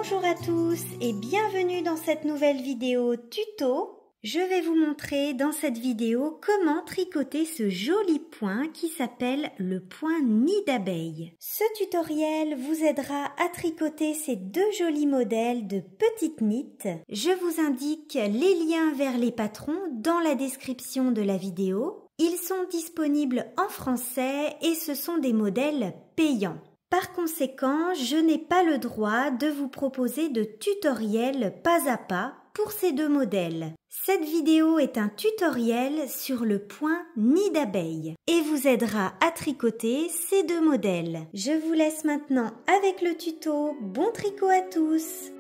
Bonjour à tous et bienvenue dans cette nouvelle vidéo tuto. Je vais vous montrer dans cette vidéo comment tricoter ce joli point qui s'appelle le point nid d'abeille. Ce tutoriel vous aidera à tricoter ces deux jolis modèles de petites nittes. Je vous indique les liens vers les patrons dans la description de la vidéo. Ils sont disponibles en français et ce sont des modèles payants. Par conséquent, je n'ai pas le droit de vous proposer de tutoriel pas à pas pour ces deux modèles. Cette vidéo est un tutoriel sur le point nid d'abeille et vous aidera à tricoter ces deux modèles. Je vous laisse maintenant avec le tuto. Bon tricot à tous!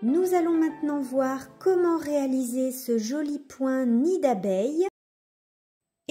Nous allons maintenant voir comment réaliser ce joli point nid d'abeille.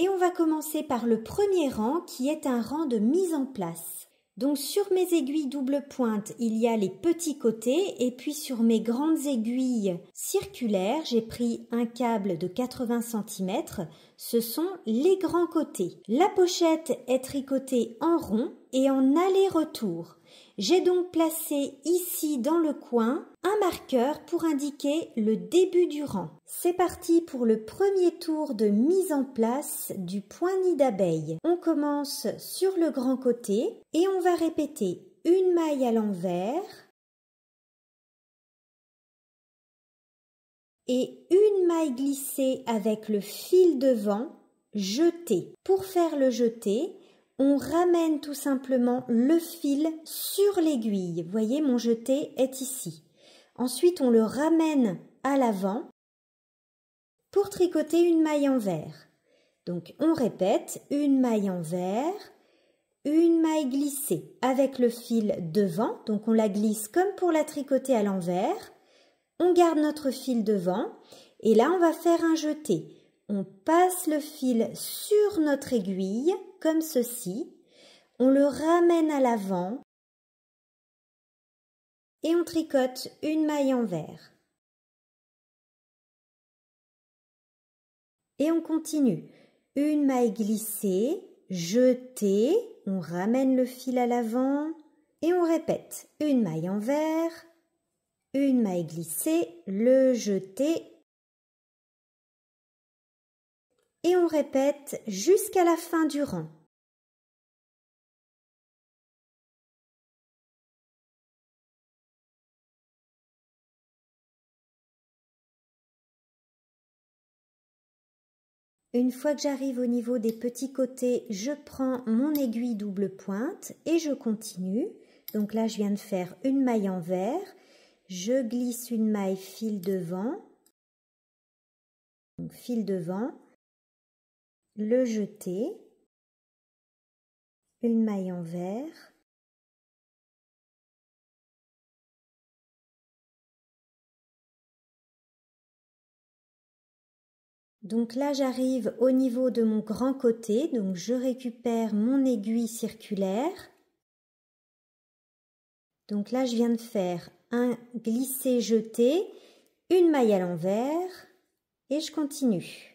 Et on va commencer par le premier rang qui est un rang de mise en place. Donc sur mes aiguilles double pointe, il y a les petits côtés et puis sur mes grandes aiguilles circulaires, j'ai pris un câble de 80 cm. Ce sont les grands côtés. La pochette est tricotée en rond et en aller-retour. J'ai donc placé ici dans le coin un marqueur pour indiquer le début du rang. C'est parti pour le premier tour de mise en place du point nid d'abeille. On commence sur le grand côté et on va répéter une maille à l'envers et une maille glissée avec le fil devant jeté. Pour faire le jeté, on ramène tout simplement le fil sur l'aiguille. Vous voyez, mon jeté est ici. Ensuite, on le ramène à l'avant pour tricoter une maille envers. Donc, on répète une maille envers, une maille glissée avec le fil devant. Donc, on la glisse comme pour la tricoter à l'envers. On garde notre fil devant et là, on va faire un jeté. On passe le fil sur notre aiguille, comme ceci. On le ramène à l'avant et on tricote une maille envers. Et on continue. Une maille glissée, jetée, on ramène le fil à l'avant et on répète. Une maille envers, une maille glissée, le jeté. Et on répète jusqu'à la fin du rang. Une fois que j'arrive au niveau des petits côtés, je prends mon aiguille double pointe et je continue. Donc là, je viens de faire une maille envers. Je glisse une maille fil devant. Donc fil devant. Le jeté, une maille envers, donc là j'arrive au niveau de mon grand côté, donc je récupère mon aiguille circulaire, donc là je viens de faire un glissé-jeté, une maille à l'envers et je continue.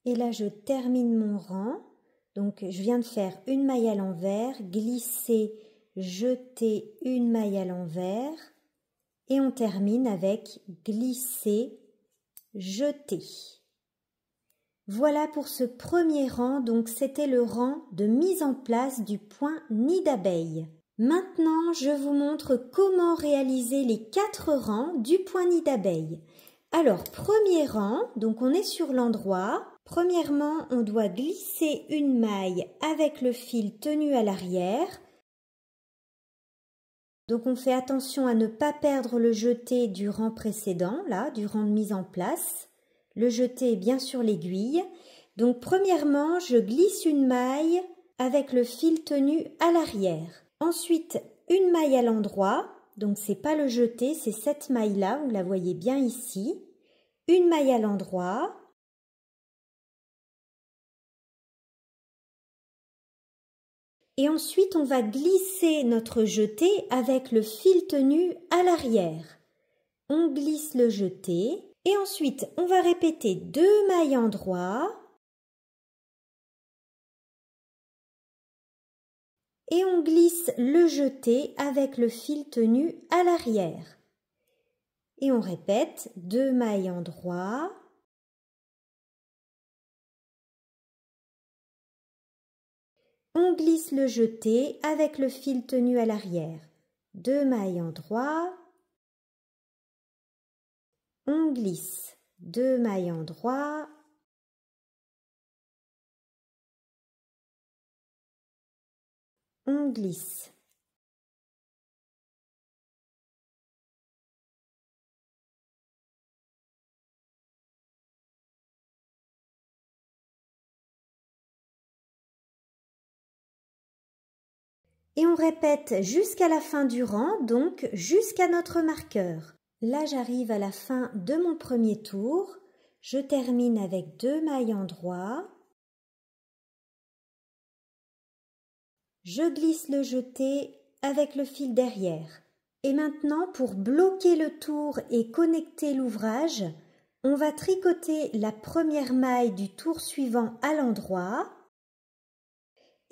Et là, je termine mon rang. Donc, je viens de faire une maille à l'envers, glisser, jeter, une maille à l'envers. Et on termine avec glisser, jeter. Voilà pour ce premier rang. Donc, c'était le rang de mise en place du point nid d'abeille. Maintenant, je vous montre comment réaliser les 4 rangs du point nid d'abeille. Alors, premier rang, donc on est sur l'endroit. Premièrement, on doit glisser une maille avec le fil tenu à l'arrière. Donc on fait attention à ne pas perdre le jeté du rang précédent, là, du rang de mise en place. Le jeté est bien sur l'aiguille. Donc premièrement, je glisse une maille avec le fil tenu à l'arrière. Ensuite, une maille à l'endroit. Donc c'est pas le jeté, c'est cette maille-là, vous la voyez bien ici. Une maille à l'endroit. Et ensuite, on va glisser notre jeté avec le fil tenu à l'arrière. On glisse le jeté et ensuite, on va répéter 2 mailles endroits et on glisse le jeté avec le fil tenu à l'arrière. Et on répète 2 mailles en droit, on glisse le jeté avec le fil tenu à l'arrière. 2 mailles en droit, on glisse 2 mailles en droit, on glisse. Et on répète jusqu'à la fin du rang, donc jusqu'à notre marqueur. Là, j'arrive à la fin de mon premier tour. Je termine avec 2 mailles en droit. Je glisse le jeté avec le fil derrière. Et maintenant, pour bloquer le tour et connecter l'ouvrage, on va tricoter la première maille du tour suivant à l'endroit.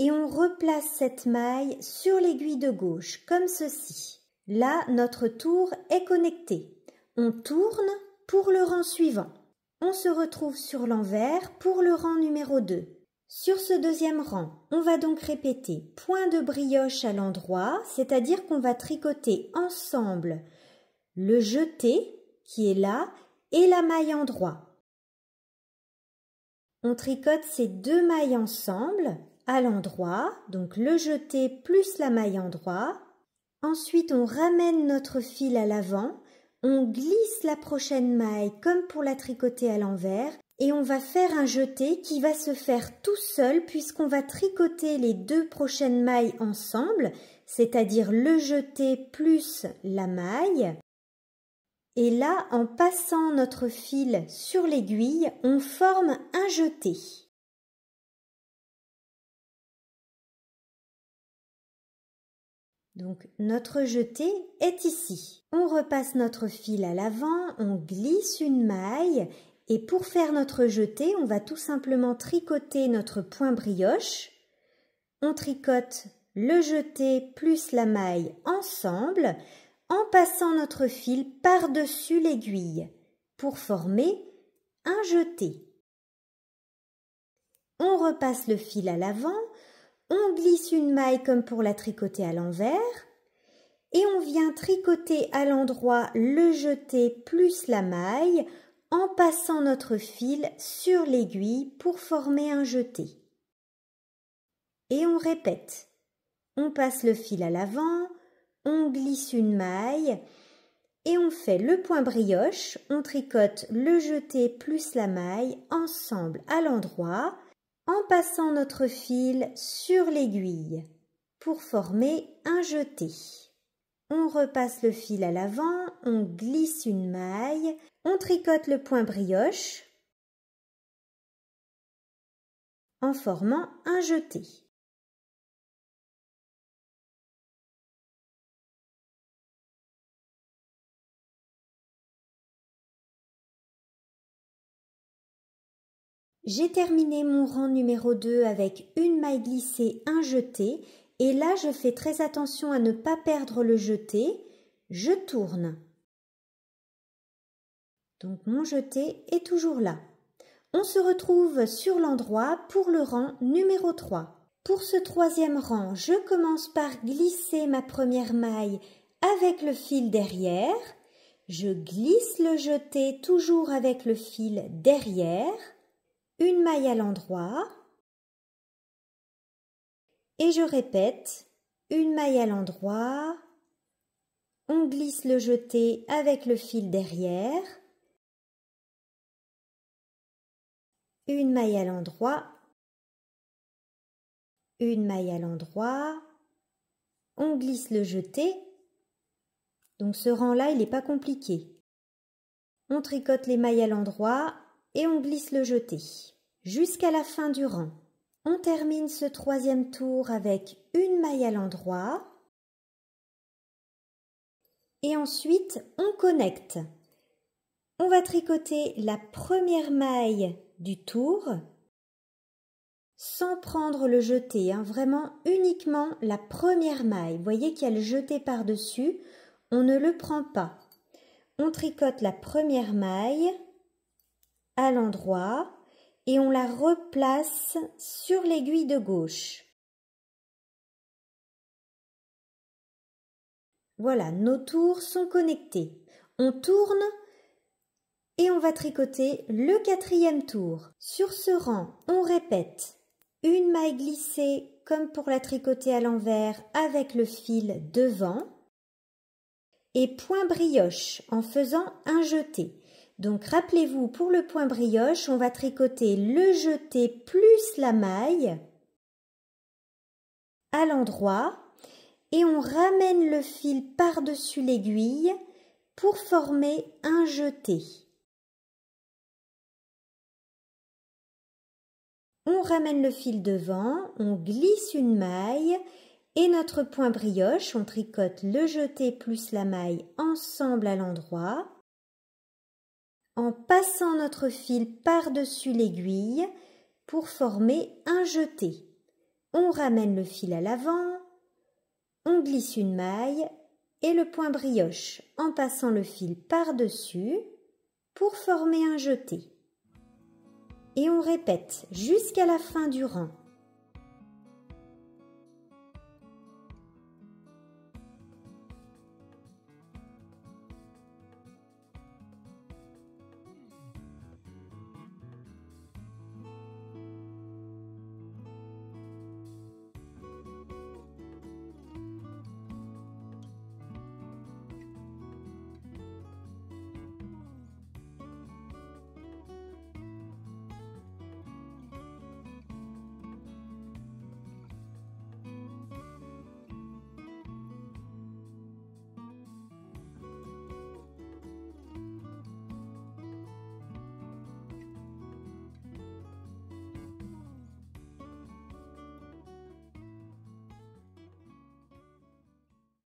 Et on replace cette maille sur l'aiguille de gauche, comme ceci. Là, notre tour est connecté. On tourne pour le rang suivant. On se retrouve sur l'envers pour le rang numéro 2. Sur ce deuxième rang, on va donc répéter point de brioche à l'endroit, c'est-à-dire qu'on va tricoter ensemble le jeté qui est là et la maille en droit. On tricote ces 2 mailles ensemble à l'endroit, donc le jeté plus la maille en droit. Ensuite, on ramène notre fil à l'avant, on glisse la prochaine maille comme pour la tricoter à l'envers et on va faire un jeté qui va se faire tout seul puisqu'on va tricoter les 2 prochaines mailles ensemble, c'est-à-dire le jeté plus la maille. Et là, en passant notre fil sur l'aiguille, on forme un jeté. Donc notre jeté est ici. On repasse notre fil à l'avant, on glisse une maille et pour faire notre jeté, on va tout simplement tricoter notre point brioche. On tricote le jeté plus la maille ensemble en passant notre fil par-dessus l'aiguille pour former un jeté. On repasse le fil à l'avant. On glisse une maille comme pour la tricoter à l'envers et on vient tricoter à l'endroit le jeté plus la maille en passant notre fil sur l'aiguille pour former un jeté. Et on répète. On passe le fil à l'avant, on glisse une maille et on fait le point brioche, on tricote le jeté plus la maille ensemble à l'endroit en passant notre fil sur l'aiguille pour former un jeté. On repasse le fil à l'avant, on glisse une maille, on tricote le point brioche en formant un jeté. J'ai terminé mon rang numéro 2 avec une maille glissée, un jeté, et là je fais très attention à ne pas perdre le jeté, je tourne. Donc mon jeté est toujours là. On se retrouve sur l'endroit pour le rang numéro 3. Pour ce troisième rang, je commence par glisser ma première maille avec le fil derrière, je glisse le jeté toujours avec le fil derrière, une maille à l'endroit et je répète, une maille à l'endroit, on glisse le jeté avec le fil derrière, une maille à l'endroit, une maille à l'endroit, on glisse le jeté, donc ce rang-là il n'est pas compliqué. On tricote les mailles à l'endroit et on glisse le jeté jusqu'à la fin du rang. On termine ce troisième tour avec une maille à l'endroit et ensuite on connecte. On va tricoter la première maille du tour sans prendre le jeté, hein, vraiment uniquement la première maille. Vous voyez qu'il y a le jeté par-dessus, on ne le prend pas. On tricote la première maille à l'endroit et on la replace sur l'aiguille de gauche. Voilà, nos tours sont connectés. On tourne et on va tricoter le 4e tour. Sur ce rang, on répète une maille glissée comme pour la tricoter à l'envers avec le fil devant et point brioche en faisant un jeté. Donc rappelez-vous, pour le point brioche, on va tricoter le jeté plus la maille à l'endroit et on ramène le fil par-dessus l'aiguille pour former un jeté. On ramène le fil devant, on glisse une maille et notre point brioche, on tricote le jeté plus la maille ensemble à l'endroit en passant notre fil par-dessus l'aiguille pour former un jeté. On ramène le fil à l'avant, on glisse une maille et le point brioche en passant le fil par-dessus pour former un jeté. Et on répète jusqu'à la fin du rang.